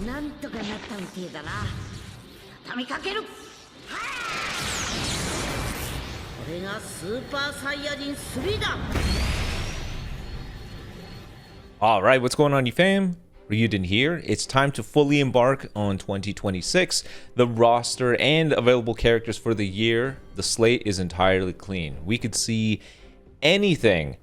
なんとかなったみてえだな。畳みかける。これがスーパーサイヤ人3だ。 Alright, what's going on, you fam? Raiyuden here. It's time to fully embark on 2026. The roster and available characters for the year, the slate is entirely clean. We could see anything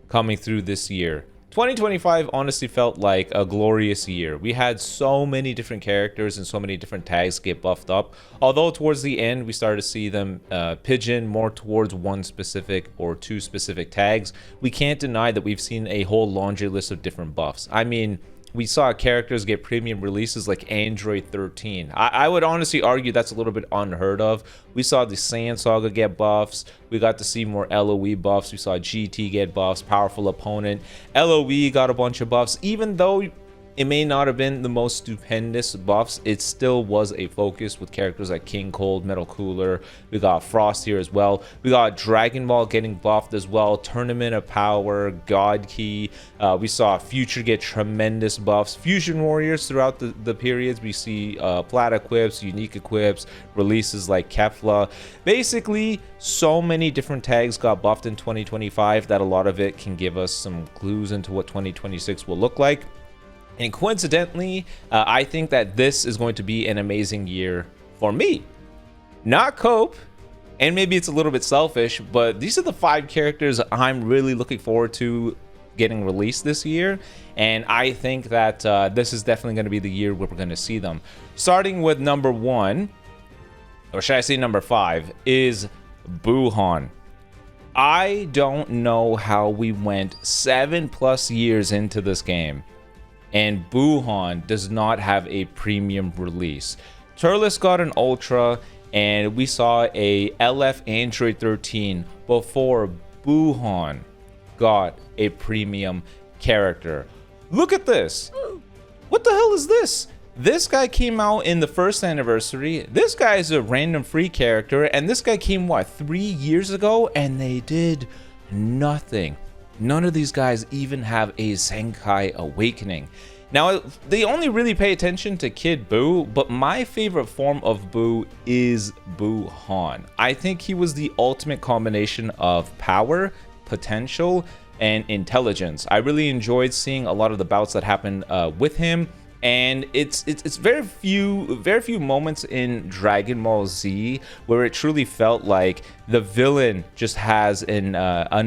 coming through this year. 2025 honestly felt like a glorious year. We had so many different characters and so many different tags get buffed up. Although towards the end we started to see them pigeon more towards one specific or two specific tags, we can't deny that we've seen a whole laundry list of different buffs. I mean, we saw characters get premium releases like Android 13. I would honestly argue that's a little bit unheard of. We saw the Saiyan Saga get buffs. We got to see more LOE buffs. We saw GT get buffs, Powerful Opponent. LOE got a bunch of buffs. Even though it may not have been the most stupendous buffs, it still was a focus with characters like King Cold, Metal Cooler. We got Frost here as well. We got Dragon Ball getting buffed as well. Tournament of Power, God Key. We saw Future get tremendous buffs. Fusion Warriors throughout the periods. We see plat equips, unique equips, releases like Kefla. Basically, so many different tags got buffed in 2025 that a lot of it can give us some clues into what 2026 will look like. And coincidentally, I think that this is going to be an amazing year for me. Not Cope, and maybe it's a little bit selfish, but these are the 5 characters I'm really looking forward to getting released this year. And I think that this is definitely going to be the year where we're going to see them. Starting with number 1, or should I say number 5, is Buuhan. I don't know how we went 7+ years into this game and Buuhan does not have a premium release. Turles got an Ultra, and we saw a LF Android 13 before Buuhan got a premium character. Look at this. What the hell is this? This guy came out in the first anniversary. This guy is a random free character, and this guy came, what, 3 years ago? And they did nothing. None of these guys even have a Zenkai Awakening. Now, they only really pay attention to Kid Buu, but my favorite form of Buu is Buuhan. I think he was the ultimate combination of power, potential, and intelligence. I really enjoyed seeing a lot of the bouts that happened with him. And it's very few moments in Dragon Ball Z where it truly felt like the villain just has an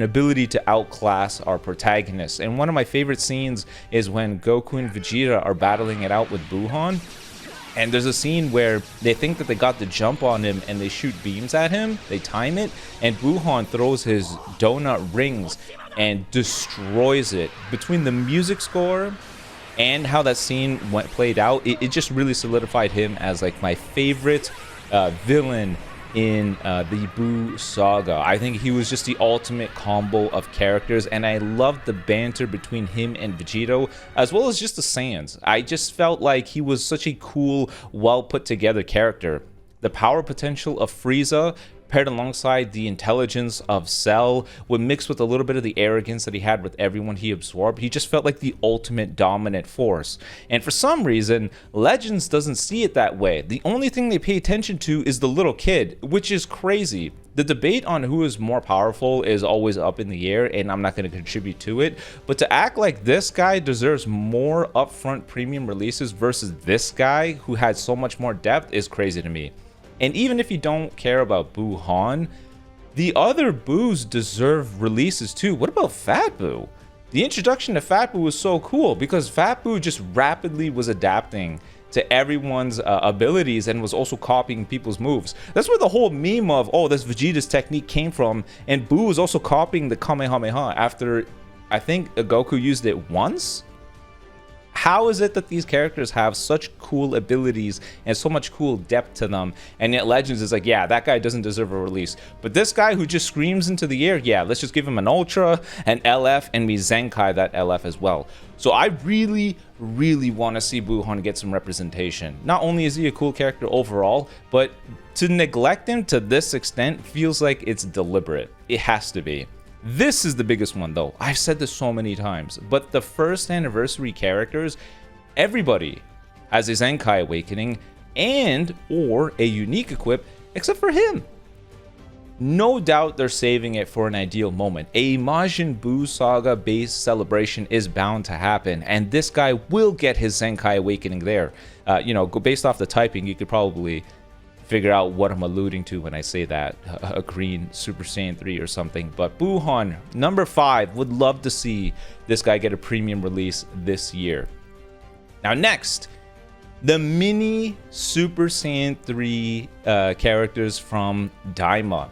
ability to outclass our protagonist. And one of my favorite scenes is when Goku and Vegeta are battling it out with Buuhan. And there's a scene where they think that they got the jump on him and they shoot beams at him. They time it, and Buuhan throws his donut rings and destroys it. Between the music score and how that scene played out, it just really solidified him as like my favorite villain in the Buu saga. I think he was just the ultimate combo of characters, and I loved the banter between him and Vegito, as well as just the Saiyans. I just felt like he was such a cool, well put together character. The power potential of Frieza paired alongside the intelligence of Cell would mix with a little bit of the arrogance that he had with everyone he absorbed. He just felt like the ultimate dominant force. And for some reason, Legends doesn't see it that way. The only thing they pay attention to is the little kid, which is crazy. The debate on who is more powerful is always up in the air, and I'm not going to contribute to it. But to act like this guy deserves more upfront premium releases versus this guy who had so much more depth is crazy to me. And even if you don't care about Buuhan, the other Boos deserve releases too. What about Fat Buu? The introduction to Fat Buu was so cool because Fat Buu just rapidly was adapting to everyone's abilities and was also copying people's moves. That's where the whole meme of, oh, this Vegeta's technique came from. And Buu was also copying the Kamehameha after, I think, Goku used it once. How is it that these characters have such cool abilities and so much cool depth to them, and yet Legends is like, yeah, that guy doesn't deserve a release, but this guy who just screams into the air, yeah, let's just give him an Ultra, an LF, and we Zenkai that LF as well. So I really want to see Buuhan get some representation. Not only is he a cool character overall, but to neglect him to this extent feels like it's deliberate. It has to be. This is the biggest one though. I've said this so many times, but the first anniversary characters, everybody has a Zenkai Awakening and or a unique equip except for him. No doubt they're saving it for an ideal moment. A Majin Buu Saga based celebration is bound to happen, and this guy will get his Zenkai Awakening there. Based off the typing, you could probably figure out what I'm alluding to when I say that. A green Super Saiyan 3 or something. But Buuhan, number 5, would love to see this guy get a premium release this year. Now next, the mini Super Saiyan 3 characters from Daima.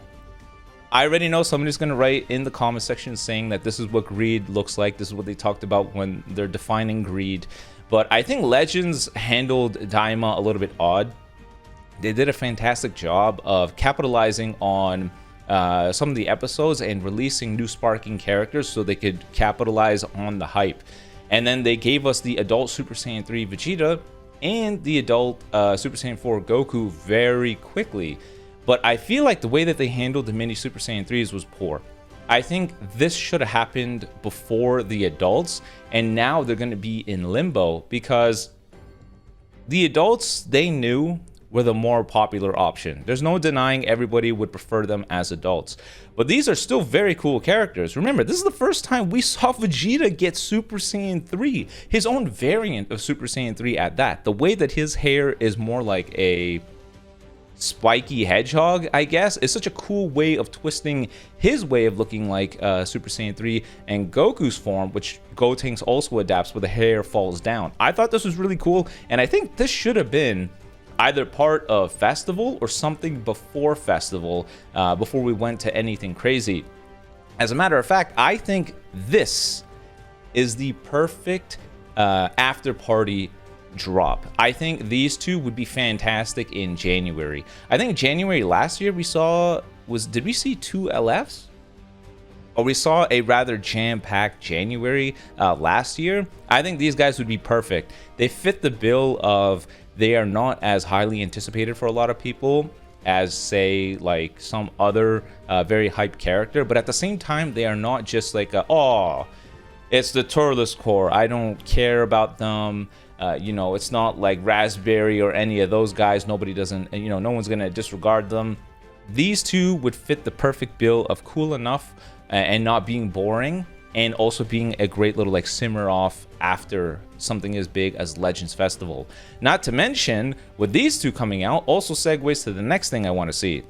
I already know somebody's going to write in the comment section saying that this is what greed looks like. This is what they talked about when they're defining greed. But I think Legends handled Daima a little bit odd. They did a fantastic job of capitalizing on some of the episodes and releasing new sparking characters so they could capitalize on the hype. And then they gave us the adult Super Saiyan 3 Vegeta and the adult Super Saiyan 4 Goku very quickly. But I feel like the way that they handled the mini Super Saiyan 3s was poor. I think this should have happened before the adults, and now they're going to be in limbo because the adults, they knew, were the more popular option. There's no denying everybody would prefer them as adults. But these are still very cool characters. Remember, this is the first time we saw Vegeta get Super Saiyan 3, his own variant of Super Saiyan 3 at that. The way that his hair is more like a spiky hedgehog, I guess, is such a cool way of twisting his way of looking like Super Saiyan 3 and Goku's form, which Gotenks also adapts where the hair falls down. I thought this was really cool, and I think this should have been either part of Festival or something before Festival, before we went to anything crazy. As a matter of fact, I think this is the perfect after party drop. I think these two would be fantastic in January. I think January last year we saw did we see 2 LFs? Or we saw a rather jam-packed January last year. I think these guys would be perfect. They fit the bill of they are not as highly anticipated for a lot of people as, say, like some other very hyped character, but at the same time they are not just like it's the Turles Corps, I don't care about them. It's not like Raspberry or any of those guys. Nobody doesn't, no one's gonna disregard them. These two would fit the perfect bill of cool enough and not being boring, and also being a great little like simmer off after something as big as Legends Festival. Not to mention, with these two coming out, also segues to the next thing I want to see.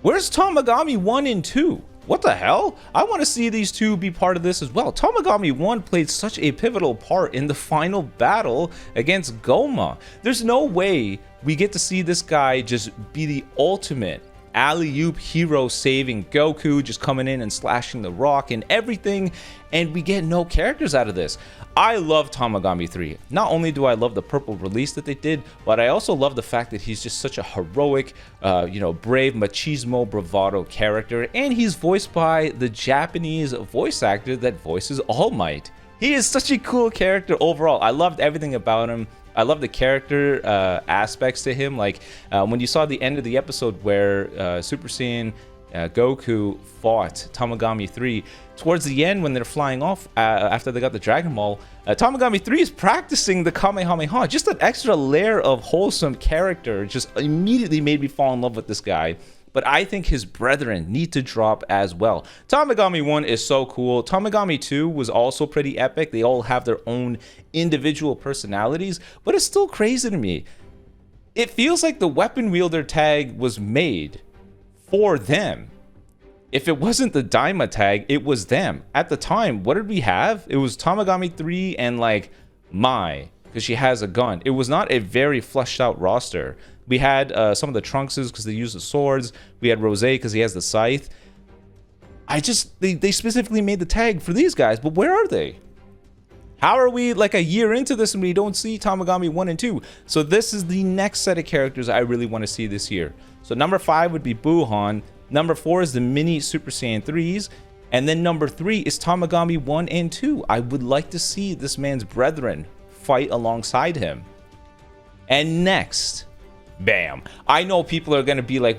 Where's Tamagami 1 and 2? What the hell? I want to see these two be part of this as well. Tamagami 1 played such a pivotal part in the final battle against Goma. There's no way we get to see this guy just be the ultimate alley-oop hero, saving Goku, just coming in and slashing the rock and everything, and we get no characters out of this. I love Tamagami 3. Not only do I love the purple release that they did, but I also love the fact that he's just such a heroic, brave, machismo, bravado character, and he's voiced by the Japanese voice actor that voices All Might. He is such a cool character overall. I loved everything about him. I love the character aspects to him. Like when you saw the end of the episode where Super Saiyan Goku fought Tamagami 3, towards the end when they're flying off after they got the Dragon Ball, Tamagami 3 is practicing the Kamehameha. Just an extra layer of wholesome character just immediately made me fall in love with this guy. But I think his brethren need to drop as well. Tamagami 1 is so cool. Tamagami 2 was also pretty epic. They all have their own individual personalities, but it's still crazy to me. It feels like the weapon wielder tag was made for them. If it wasn't the Daima tag, it was them. At the time, what did we have? It was Tamagami 3 and like Mai, because she has a gun. It was not a very fleshed out roster. We had some of the Trunkses because they use the swords. We had Rose because he has the scythe. They specifically made the tag for these guys, but where are they? How are we like a year into this and we don't see Tamagami 1 and 2? So this is the next set of characters I really want to see this year. So number 5 would be Buuhan. Number 4 is the mini Super Saiyan 3s. And then number 3 is Tamagami 1 and 2. I would like to see this man's brethren fight alongside him. And next, bam. I know people are going to be like,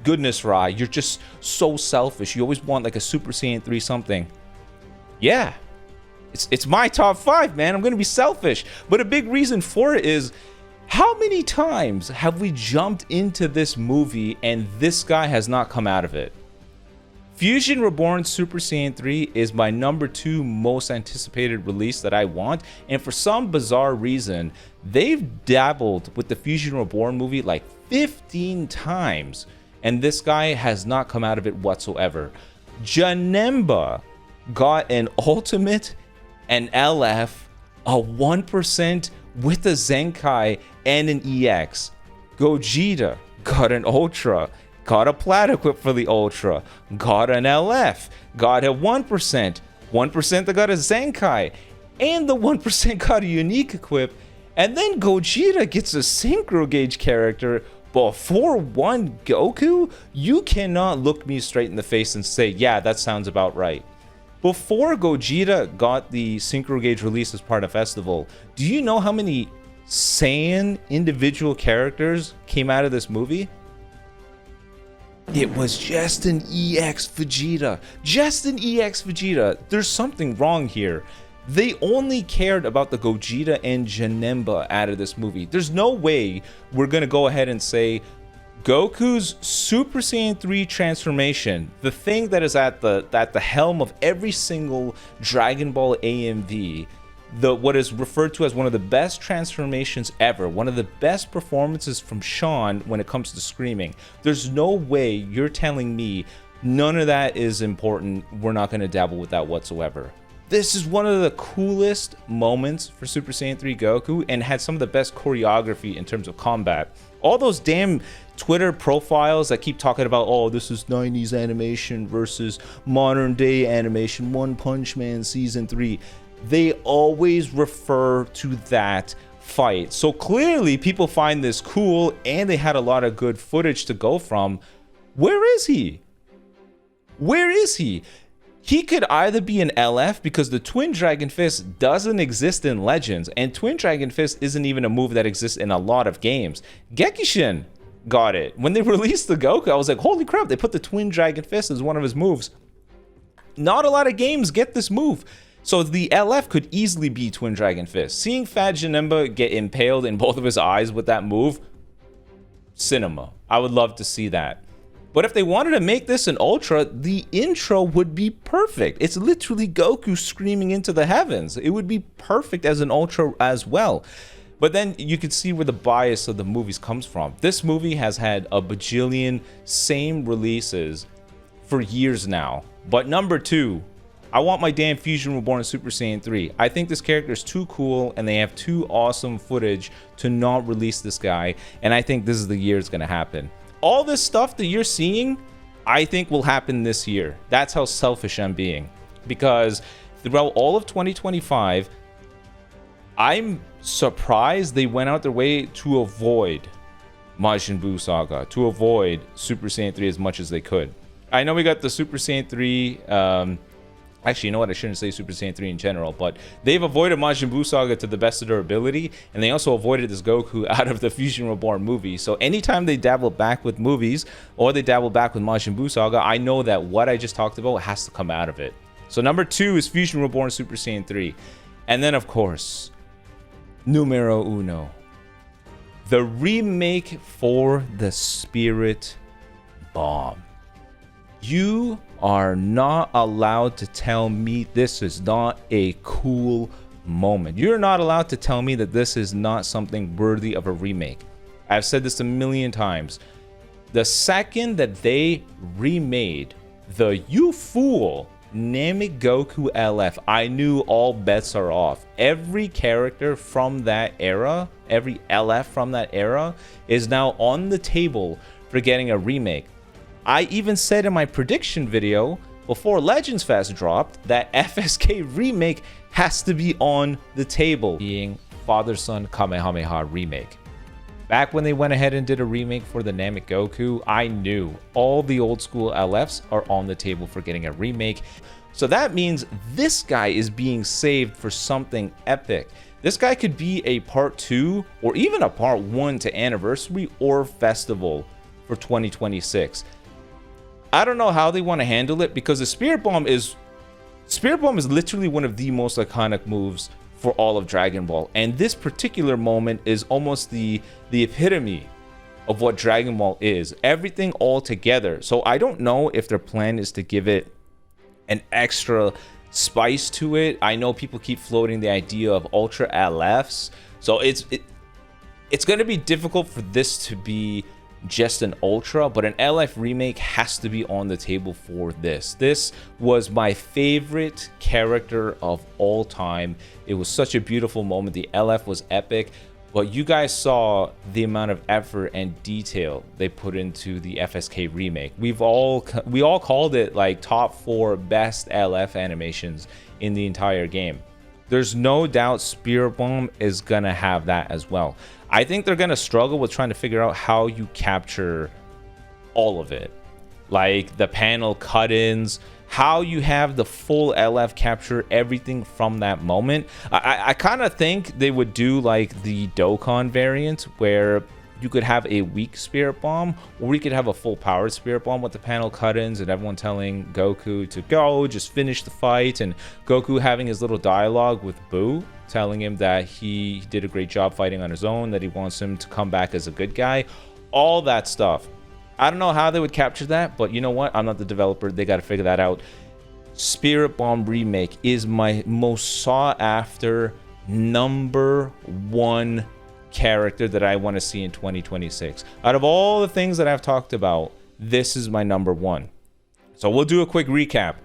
goodness, Rai, you're just so selfish. You always want like a Super Saiyan 3 something. Yeah. It's my top 5, man. I'm going to be selfish. But a big reason for it is, how many times have we jumped into this movie and this guy has not come out of it? Fusion Reborn Super Saiyan 3 is my number 2 most anticipated release that I want, and for some bizarre reason, they've dabbled with the Fusion Reborn movie like 15 times, and this guy has not come out of it whatsoever. Janemba got an Ultimate, an LF, a 1% with a Zenkai, and an EX. Gogeta got an Ultra, got a Plat Equip for the Ultra, got an LF, got a 1%, 1% that got a Zenkai, and the 1% got a Unique Equip, and then Gogeta gets a Synchro Gauge character before one Goku? You cannot look me straight in the face and say, yeah, that sounds about right. Before Gogeta got the Synchro Gauge release as part of Festival, do you know how many Saiyan individual characters came out of this movie? It was just an EX Vegeta. Just an EX Vegeta. There's something wrong here. They only cared about the Gogeta and Janemba out of this movie. There's no way we're going to go ahead and say Goku's Super Saiyan 3 transformation, the thing that is at the helm of every single Dragon Ball AMV, what is referred to as one of the best transformations ever, one of the best performances from Sean when it comes to screaming. There's no way you're telling me none of that is important. We're not going to dabble with that whatsoever. This is one of the coolest moments for Super Saiyan 3 Goku and had some of the best choreography in terms of combat. All those damn Twitter profiles that keep talking about, oh, this is 90s animation versus modern day animation, One Punch Man Season 3. They always refer to that fight. So clearly people find this cool and they had a lot of good footage to go from. Where is he? Where is he? He could either be an LF because the Twin Dragon Fist doesn't exist in Legends, and Twin Dragon Fist isn't even a move that exists in a lot of games. Gekishin got it. When they released the Goku, I was like, holy crap, they put the Twin Dragon Fist as one of his moves. Not a lot of games get this move. So the LF could easily be Twin Dragon Fist. Seeing Fat Janemba get impaled in both of his eyes with that move, cinema. I would love to see that. But if they wanted to make this an Ultra, the intro would be perfect. It's literally Goku screaming into the heavens. It would be perfect as an Ultra as well. But then you can see where the bias of the movies comes from. This movie has had a bajillion same releases for years now. But number 2, I want my damn Fusion Reborn Super Saiyan 3. I think this character is too cool and they have too awesome footage to not release this guy. And I think this is the year it's going to happen. All this stuff that you're seeing, I think will happen this year. That's how selfish I'm being. Because throughout all of 2025, I'm surprised they went out their way to avoid Majin Buu Saga, to avoid Super Saiyan 3 as much as they could. I know we got the Super Saiyan 3... Actually, you know what? I shouldn't say Super Saiyan 3 in general, but they've avoided Majin Buu Saga to the best of their ability, and they also avoided this Goku out of the Fusion Reborn movie. So anytime they dabble back with movies, or they dabble back with Majin Buu Saga, I know that what I just talked about has to come out of it. So number 2 is Fusion Reborn Super Saiyan 3. And then, of course, numero uno. The remake for the Spirit Bomb. You are not allowed to tell me this is not a cool moment. You're not allowed to tell me that this is not something worthy of a remake. I've said this a million times. The second that they remade the You Fool Namek Goku LF, I knew all bets are off. Every character from that era, every LF from that era is now on the table for getting a remake. I even said in my prediction video before Legends Fest dropped that FSK remake has to be on the table, being Father-Son Kamehameha remake. Back when they went ahead and did a remake for the Namek Goku, I knew all the old school LFs are on the table for getting a remake. So that means this guy is being saved for something epic. This guy could be a part 2 or even a part 1 to Anniversary or Festival for 2026. I don't know how they want to handle it because the Spirit Bomb is Spirit Bomb is literally one of the most iconic moves for all of Dragon Ball, and this particular moment is almost the epitome of what Dragon Ball is. Everything all together. So I don't know if their plan is to give it an extra spice to it. I know people keep floating the idea of Ultra LFs, so it's going to be difficult for this to be just an Ultra, but an LF remake has to be on the table for this. This was my favorite character of all time. It was such a beautiful moment. The LF was epic, but you guys saw the amount of effort and detail they put into the FSK remake. We all called it like top 4 best LF animations in the entire game. There's no doubt Spirit Bomb is gonna have that as well. I think they're gonna struggle with trying to figure out how you capture all of it, like the panel cut-ins, how you have the full LF capture everything from that moment. I kind of think they would do like the Dokkan variant, where you could have a weak Spirit Bomb, or you could have a full powered Spirit Bomb with the panel cut-ins and everyone telling Goku to go, just finish the fight, and Goku having his little dialogue with Buu, telling him that he did a great job fighting on his own, that he wants him to come back as a good guy, all that stuff. I don't know how they would capture that, but you know what? I'm not the developer. They got to figure that out. Spirit Bomb Remake is my most sought after #1 character that I want to see in 2026. Out of all the things that I've talked about, this is my #1. So we'll do a quick recap.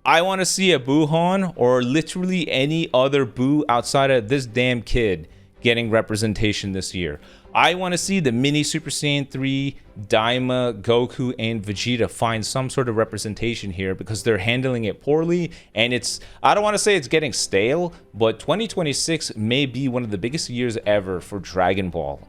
I want to see a Buuhan or literally any other Buu outside of this damn kid getting representation this year. I want to see the mini Super Saiyan 3, Daima, Goku, and Vegeta find some sort of representation here, because they're handling it poorly, and I don't want to say it's getting stale, but 2026 may be one of the biggest years ever for Dragon Ball.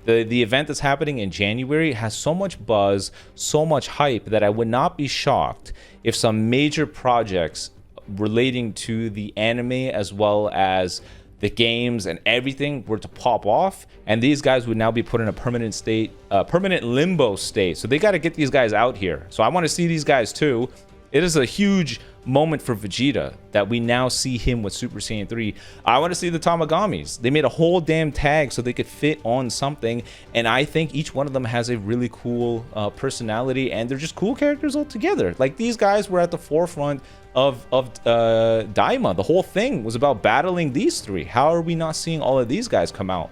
The event that's happening in January has so much buzz, so much hype, that I would not be shocked if some major projects relating to the anime as well as the games and everything were to pop off, and these guys would now be put in a permanent limbo state. So they got to get these guys out here. So I want to see these guys too. It is a huge moment for Vegeta that we now see him with Super Saiyan 3. I want to see the Tamagamis. They made a whole damn tag so they could fit on something, and I think each one of them has a really cool personality, and they're just cool characters altogether. Like, these guys were at the forefront of Daima. The whole thing was about battling these three. How are we not seeing all of these guys come out?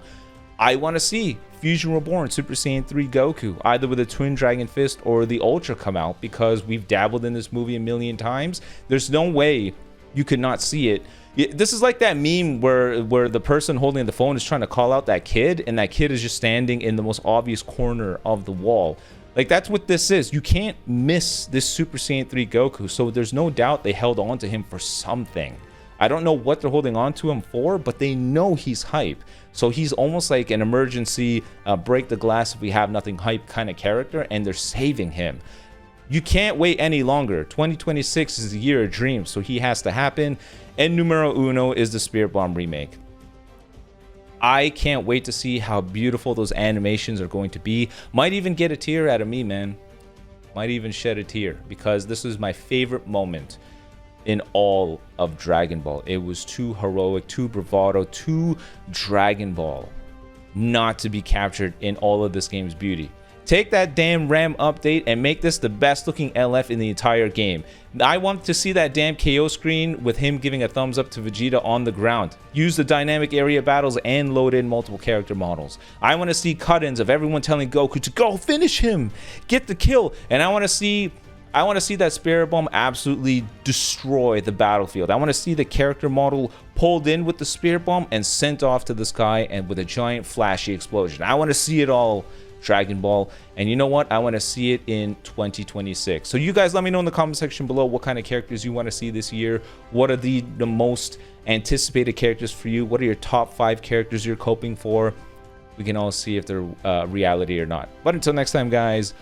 I want to see Fusion Reborn, Super Saiyan 3 Goku, either with a Twin Dragon Fist or the Ultra come out, because we've dabbled in this movie a million times. There's no way you could not see it. This is like that meme where the person holding the phone is trying to call out that kid, and that kid is just standing in the most obvious corner of the wall. Like, that's what this is. You can't miss this Super Saiyan 3 Goku, so there's no doubt they held on to him for something. I don't know what they're holding on to him for, but they know he's hype. So he's almost like an emergency break the glass if we have nothing hype kind of character, and they're saving him. You can't wait any longer. 2026 is the year of dreams, so he has to happen. And numero uno is the Spirit Bomb remake. I can't wait to see how beautiful those animations are going to be. Might even get a tear out of me, man. Might even shed a tear, because this is my favorite moment in all of Dragon Ball. It was too heroic, too bravado, too Dragon Ball not to be captured in all of this game's beauty. Take that damn RAM update and make this the best looking LF in the entire game. I want to see that damn KO screen with him giving a thumbs up to Vegeta on the ground. Use the dynamic area battles and load in multiple character models. I want to see cut-ins of everyone telling Goku to go finish him, get the kill, and I want to see that Spirit Bomb absolutely destroy the battlefield. I want to see the character model pulled in with the Spirit Bomb and sent off to the sky and with a giant flashy explosion. I want to see it all, Dragon Ball. And you know what? I want to see it in 2026. So you guys let me know in the comment section below what kind of characters you want to see this year. What are the most anticipated characters for you? What are your top 5 characters you're hoping for? We can all see if they're reality or not. But until next time, guys,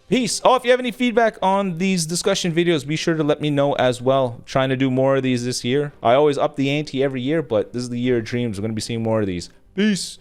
peace. Oh, if you have any feedback on these discussion videos, be sure to let me know as well. I'm trying to do more of these this year. I always up the ante every year, but this is the year of dreams. We're going to be seeing more of these. Peace.